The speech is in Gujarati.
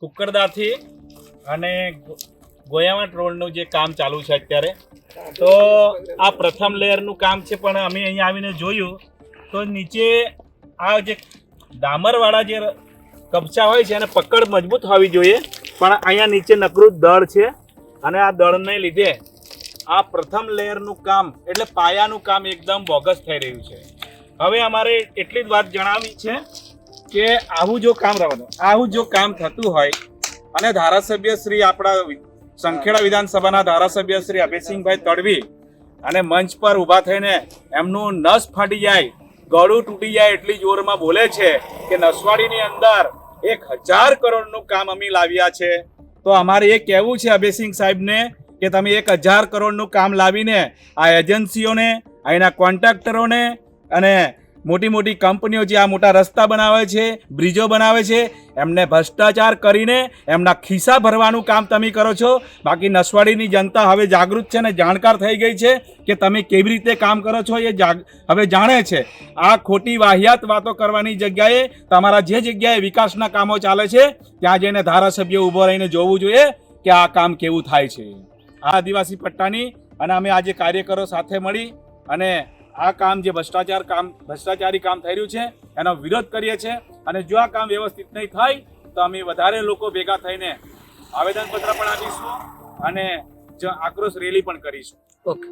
કુકરદાથી અને ગોયાવાટ રોડનું જે કામ ચાલુ છે અત્યારે. તો આ પ્રથમ લેયરનું કામ છે, પણ અમે અહીંયા આવીને જોયું તો નીચે આ જે ડામરવાળા જે કપચા હોય છે એને પકડ મજબૂત હોવી જોઈએ, પણ અહીંયા નીચે નકરું દળ છે અને આ દળને લીધે આ પ્રથમ લેયરનું કામ એટલે પાયાનું કામ એકદમ બોગસ થઈ રહ્યું છે. હવે અમારે એટલી જ વાત જણાવવી છે કે આવું જો કામ થતું હોય અને ધારાસભ્ય શ્રી આપણા સંખેડા વિધાનસભાના ધારાસભ્ય શ્રી અભયસિંહભાઈ તડવી અને મંચ પર ઊભા થઈને એમનું નસ ફાટી જાય, ગળું તૂટી જાય એટલી જોરમાં બોલે છે કે નસવાડીની અંદર 1000 કરોડનું કામ અમે લાવ્યા છે. તો અમારે એ કહેવું છે અભયસિંહ સાહેબને કે તમે 1000 કરોડનું કામ લાવીને આ એજન્સીઓને, અહીંના કોન્ટ્રાક્ટરોને અને મોટી મોટી કંપનીઓ જે આ મોટા રસ્તા બનાવે છે, બ્રિજો બનાવે છે, એમને ભ્રષ્ટાચાર કરીને એમના ખિસ્સા ભરવાનું કામ તમે કરો છો. બાકી નસવાડીની જનતા હવે જાગૃત છે ને જાણકાર થઈ ગઈ છે કે તમે કેવી રીતે કામ કરો છો, એ હવે જાણે છે. આ ખોટી વાહિયાત વાતો કરવાની જગ્યાએ તમારા જે જગ્યાએ વિકાસના કામો ચાલે છે ત્યાં જઈને ધારાસભ્ય ઊભો રહીને જોવું જોઈએ કે આ કામ કેવું થાય છે. આ આદિવાસી પટ્ટાની અને અમે આજે કાર્યકરો સાથે મળી અને આ કામ જે ભ્રષ્ટાચારી કામ થઈ રહ્યું છે એનો વિરોધ કરીએ છીએ. અને જો આ કામ વ્યવસ્થિત નહીં થાય તો અમે વધારે લોકો ભેગા થઈને આવેદનપત્ર પણ આપીશું અને આક્રોશ રેલી પણ કરીશું. ઓકે.